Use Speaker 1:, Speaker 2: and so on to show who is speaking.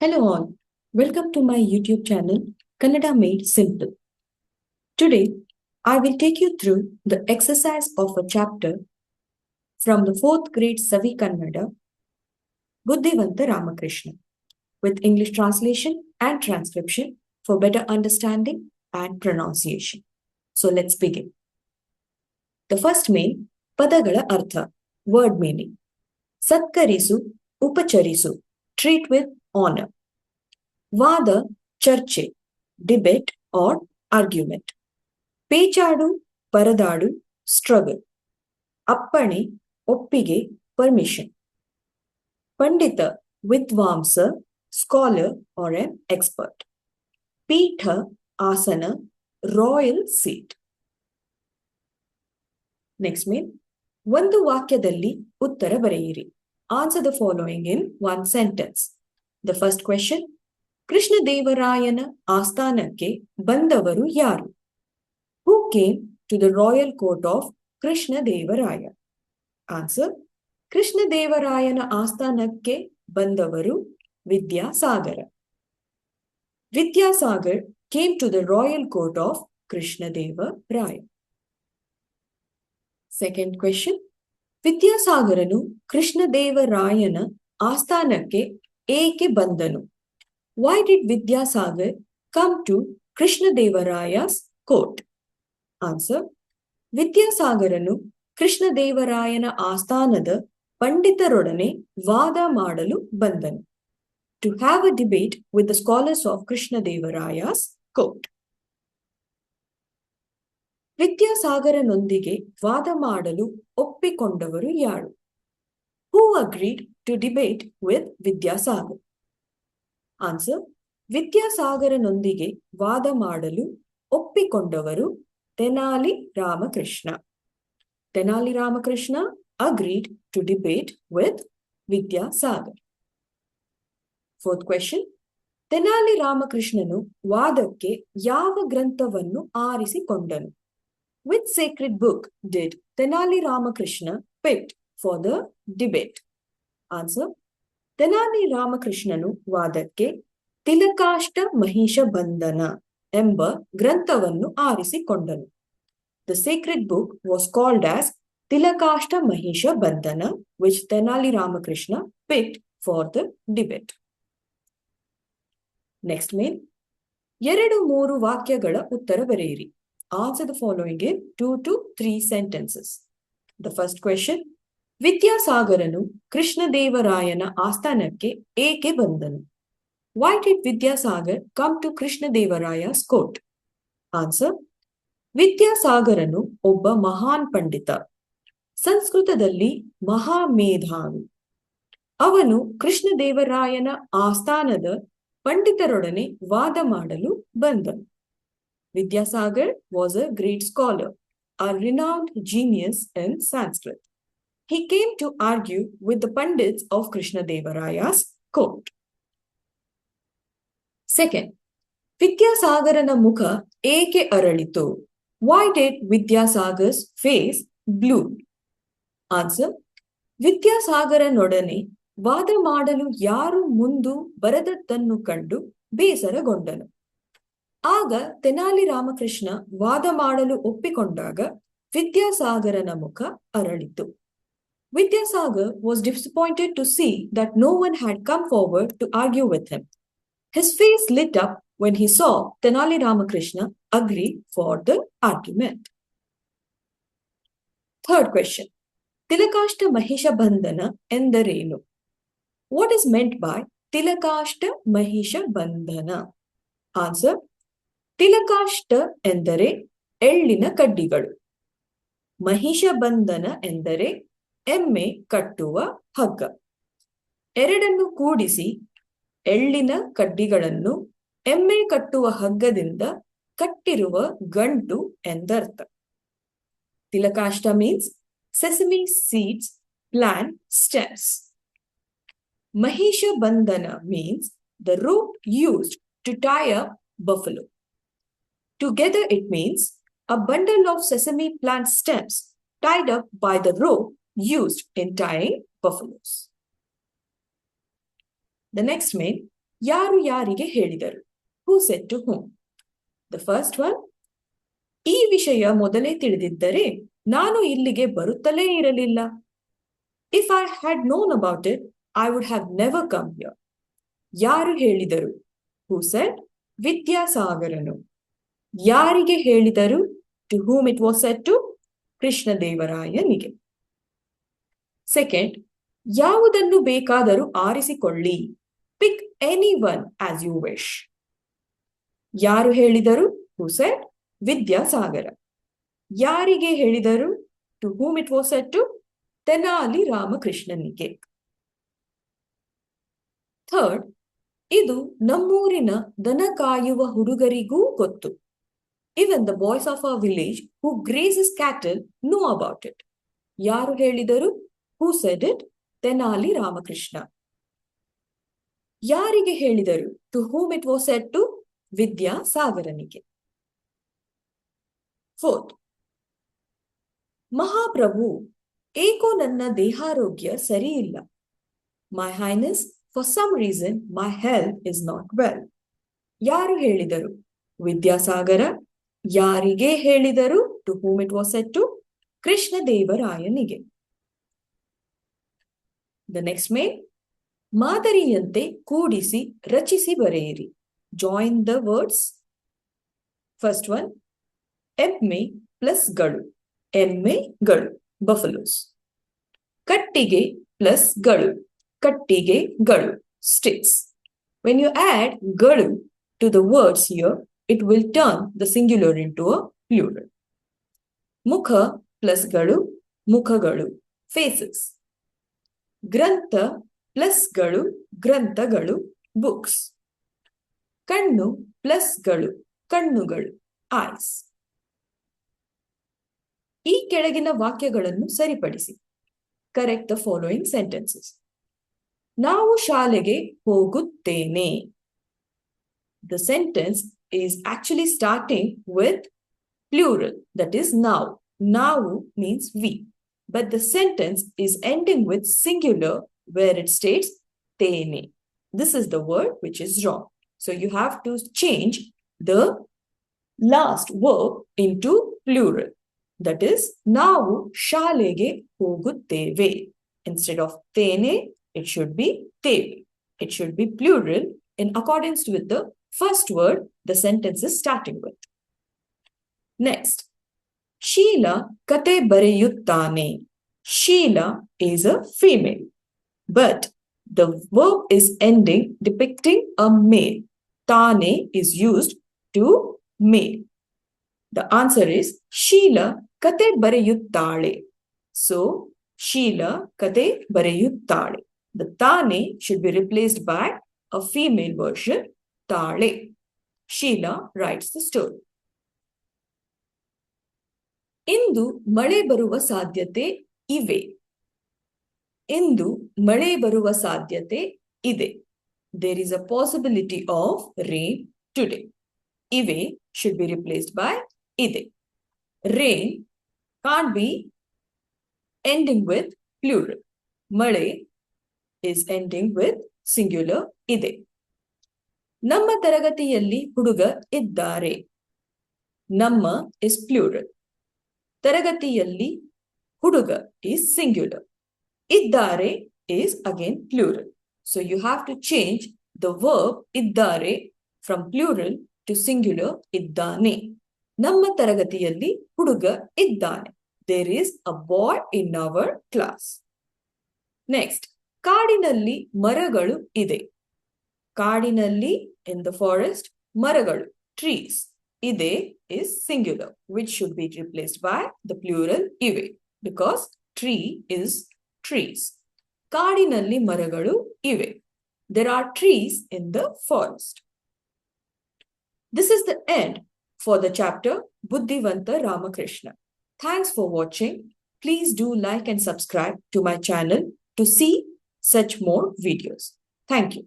Speaker 1: Hello all, welcome to my YouTube channel Kannada Made Simple. Today, I will take you through the exercise of a chapter from the 4th grade Savi Kannada, Buddhivanta Ramakrishna, with English translation and transcription for better understanding and pronunciation. So let's begin. The first main, Padagala Artha, word meaning. Satkarisu, Upacharisu, treat with honor. ವಾದ ಚರ್ಚೆ debate R argument ಪೇಚಾಡು ಪರದಾಡು struggle ಅಪ್ಪಣೆ ಒಪ್ಪಿಗೆ permission ಪಂಡಿತ ವಿದ್ವಾಂಸ scholar R N expert ಪೀಠ ಆಸನ royal seat next main ಒಂದು ವಾಕ್ಯದಲ್ಲಿ ಉತ್ತರ ಬರೆಯಿರಿ answer the following in one sentence the first question ಕೃಷ್ಣದೇವರಾಯನ ಆಸ್ಥಾನಕ್ಕೆ ಬಂದವರು ಯಾರು? Who came to the royal court of Krishnadevaraya? Answer: ಕೃಷ್ಣದೇವರಾಯನ ಆಸ್ಥಾನಕ್ಕೆ ಬಂದವರು Vidyasagara. Vidyasagar came to the royal court of Krishnadevaraya. Second question, ವಿದ್ಯಾಸಾಗರನು ಕೃಷ್ಣದೇವರಾಯನ ಆಸ್ಥಾನಕ್ಕೆ ಏಕೆ ಬಂದನು? Why did Vidyasagar come to Krishnadevaraya's court? Answer: ವಿದ್ಯಾಸಾಗರನು ಕೃಷ್ಣದೇವರಾಯನ ಆಸ್ಥಾನದ ಪಂಡಿತರೊಡನೆ ವಾದ ಮಾಡಲು ಬಂದನು. To have a debate with the scholars of Krishnadevaraya's court. ವಿದ್ಯಾಸಾಗರನೊಂದಿಗೆ ವಾದ ಮಾಡಲು ಒಪ್ಪಿಕೊಂಡವರು ಯಾರು? Who agreed to debate with Vidyasagar? Answer: ವಿದ್ಯಾಸಾಗರನೊಂದಿಗೆ ವಾದ ಮಾಡಲು ಒಪ್ಪಿಕೊಂಡವರು Tenali Ramakrishna. Tenali Ramakrishna agreed to debate with Vidyasagar. Fourth question, Tenali ರಾಮಕೃಷ್ಣನು ವಾದಕ್ಕೆ ಯಾವ ಗ್ರಂಥವನ್ನು ಆರಿಸಿಕೊಂಡನು? Which sacred book did Tenali Ramakrishna picked for the debate? Answer: Tenali ರಾಮಕೃಷ್ಣನು ವಾದಕ್ಕೆ ತಿಲಕಾಷ್ಟ ಮಹಿಷ ಬಂಧನ ಎಂಬ ಗ್ರಂಥವನ್ನು ಆರಿಸಿಕೊಂಡನು. The sacred book was called as ತಿಲಕಾಷ್ಟ Mahisha ಬಂಧನ, which Tenali Ramakrishna picked for the debate. Next main, 2-3 ವಾಕ್ಯಗಳ ಉತ್ತರ ಬರೆಯಿರಿ. Answer the following in 2 to 3 sentences. The first question, ವಿದ್ಯಾಸಾಗರನು ಕೃಷ್ಣದೇವರಾಯನ ಆಸ್ಥಾನಕ್ಕೆ ಏಕೆ ಬಂದನು? Why did Vidyasagar come to Krishnadevaraya's court? Answer: ವಿದ್ಯಾಸಾಗರನು ಒಬ್ಬ ಮಹಾನ್ ಪಂಡಿತ, ಸಂಸ್ಕೃತದಲ್ಲಿ ಮಹಾಮೇಧಾವಿ. ಅವನು ಕೃಷ್ಣದೇವರಾಯನ ಆಸ್ಥಾನದ ಪಂಡಿತರೊಡನೆ ವಾದ ಮಾಡಲು ಬಂದನು. Vidyasagar was a great scholar, a renowned genius in Sanskrit. He came to argue with the Pandits of Krishnadevaraya's court. Second, ವಿದ್ಯಾಸಾಗರನ ಮುಖ ಏಕೆ ಅರಳಿತು? Why did Vidyasagar's face blew? Answer: ವಿದ್ಯಾಸಾಗರನೊಡನೆ ವಾದ ಮಾಡಲು ಯಾರು ಮುಂದು ಬರದದ್ದನ್ನು ಕಂಡು ಬೇಸರಗೊಂಡನು. ಆಗ ತೆನಾಲಿ ರಾಮಕೃಷ್ಣ ವಾದ ಮಾಡಲು ಒಪ್ಪಿಕೊಂಡಾಗ ವಿದ್ಯಾಸಾಗರನ ಮುಖ ಅರಳಿತು. Vidyasagar was disappointed to see that no one had come forward to argue with him. His face lit up when he saw Tenali Ramakrishna agree for the argument. Third question, Tilakashta Mahisha Bandhana ಎಂದರೇನು? What is meant by Tilakashta Mahisha Bandhana? Answer: ತಿಲಕಾಷ್ಟ ಎಂದರೆ ಎಳ್ಳಿನ ಕಡ್ಡಿಗಳು. ಮಹಿಷ ಬಂಧನ ಎಂದರೆ ಎಮ್ಮೆ ಕಟ್ಟುವ ಹಗ್ಗ. ಎರಡನ್ನು ಕೂಡಿಸಿ ಎಳ್ಳಿನ ಕಡ್ಡಿಗಳನ್ನು ಎಮ್ಮೆ ಕಟ್ಟುವ ಹಗ್ಗದಿಂದ ಕಟ್ಟಿರುವ ಗಂಟು ಎಂದರ್ಥ. Tilakashta means sesame seeds plant stems. Mahisha Bandhana means the rope used to tie up buffalo. Together it means a bundle of sesame plant stems tied up by the rope used in tying buffaloes. The next main, ಯಾರು ಯಾರಿಗೆ ಹೇಳಿದರು? Who said to whom? The first one, ಈ ವಿಷಯ ಮೊದಲೇ ತಿಳಿದಿದ್ದರೆ ನಾನು ಇಲ್ಲಿಗೆ ಬರುತ್ತಲೇ ಇರಲಿಲ್ಲ. If I had known about it, I would have never come here. ಯಾರು ಹೇಳಿದರು? Who said? ವಿದ್ಯಾಸಾಗರನು. ಯಾರಿಗೆ ಹೇಳಿದರು? To whom it was said to? ಕೃಷ್ಣದೇವರಾಯನಿಗೆ. ಸೆಕೆಂಡ್, ಯಾವುದನ್ನು ಬೇಕಾದರೂ ಆರಿಸಿಕೊಳ್ಳಿ. Pick any one as you wish. ಯಾರು ಹೇಳಿದರು? Who said? ವಿದ್ಯಾಸಾಗರ. ಯಾರಿಗೆ ಹೇಳಿದರು? To whom it was said to? Tenali ರಾಮಕೃಷ್ಣನಿಗೆ. ಥರ್ಡ್, ಇದು ನಮ್ಮೂರಿನ ದನ ಕಾಯುವ ಹುಡುಗರಿಗೂ ಗೊತ್ತು. Even the boys of our village who grazes cattle know about it. ಯಾರು ಹೇಳಿದರು? Who said it? Tenali Ramakrishna. ಯಾರಿಗೆ ಹೇಳಿದರು? To whom it was said to? ವಿದ್ಯಾಸಾಗರನಿಗೆ. ಫೋರ್ತ್, ಮಹಾಪ್ರಭು, ಏಕೋ ನನ್ನ ದೇಹಾರೋಗ್ಯ ಸರಿಯಿಲ್ಲ. My Highness, for some reason my health is not well. ಯಾರು ಹೇಳಿದರು? ವಿದ್ಯಾಸಾಗರ. ಯಾರಿಗೆ ಹೇಳಿದರು? To whom it was said to? ಕೃಷ್ಣದೇವರಾಯನಿಗೆ. The next mail, ಮಾದರಿಯಂತೆ ಕೂಡಿಸಿ ರಚಿಸಿ ಬರೆಯಿರಿ. Join the words. First one, ಎಮ್ಮೆ ಪ್ಲಸ್ ಗಳು. ಎಮ್ಮೆಗಳು, buffaloes. ಕಟ್ಟಿಗೆ ಪ್ಲಸ್ ಗಳು. ಕಟ್ಟಿಗೆಗಳು, sticks. When you add ಗಳು to the words here, it will turn the singular into a plural. ಮುಖ ಪ್ಲಸ್ ಗಳು. ಮುಖಗಳು, faces. ಗ್ರಂಥ ಪ್ಲಸ್ ಗಳು. ಗ್ರಂಥಗಳು, books. ಕಣ್ಣು ಪ್ಲಸ್ ಗಳು. ಕಣ್ಣುಗಳು, eyes. ಈ ಕೆಳಗಿನ ವಾಕ್ಯಗಳನ್ನು ಸರಿಪಡಿಸಿ. Correct the following sentences. ನಾವು ಶಾಲೆಗೆ ಹೋಗುತ್ತೇನೆ. The sentence is actually starting with plural, that is now. ನಾವು means we. But the sentence is ending with singular where it states tene. This is the word which is wrong. So you have to change the last verb into plural. That is, ನಾವು ಶಾಲೆಗೆ ಹೋಗುತ್ತೇವೆ. Instead of tene, it should be teve. It should be plural in accordance with the first word the sentence is starting with. Next, Sheila ಕತೆ ಬರೆಯುತ್ತಾನೆ. Sheila is a female, but the verb is ending depicting a male. Tane is used to male. The answer is Sheila ಕತೆ ಬರೆಯುತ್ತಾಳೆ. So, Sheila ಕತೆ ಬರೆಯುತ್ತಾಳೆ. The tane should be replaced by a female version, tale. Sheila writes the story. ಇಂದು ಮಳೆ ಬರುವ ಸಾಧ್ಯತೆ ಇವೆ. ಇಂದು ಮಳೆ ಬರುವ ಸಾಧ್ಯತೆ ಇದೆ. There is a possibility of rain today. ಇವೆ should be replaced by ಇದೆ. Rain can't be ending with plural. ಮಳೆ is ending with singular ಇದೆ. ನಮ್ಮ ತರಗತಿಯಲ್ಲಿ ಹುಡುಗ ಇದ್ದಾರೆ. ನಮ್ಮ is plural. ತರಗತಿಯಲ್ಲಿ ಹುಡುಗ is singular. ಇದ್ದಾರೆ is again plural. So you have to change the verb ಇದ್ದಾರೆ from plural to singular ಇದ್ದಾನೆ. ನಮ್ಮ ತರಗತಿಯಲ್ಲಿ ಹುಡುಗ ಇದ್ದಾನೆ. There is a boy in our class. Next, ಕಾಡಿನಲ್ಲಿ ಮರಗಳು ಇದೆ. ಕಾಡಿನಲ್ಲಿ in the forest ಮರಗಳು trees. ಇದೆ is singular, which should be replaced by the plural ಇವೆ because tree is trees. ಕಾಡಿನಲ್ಲಿ ಮರಗಳು ಇವೆ. There are trees in the forest. This is the end for the chapter Buddhivanta Ramakrishna. Thanks for watching. Please do like and subscribe to my channel to see such more videos. Thank you.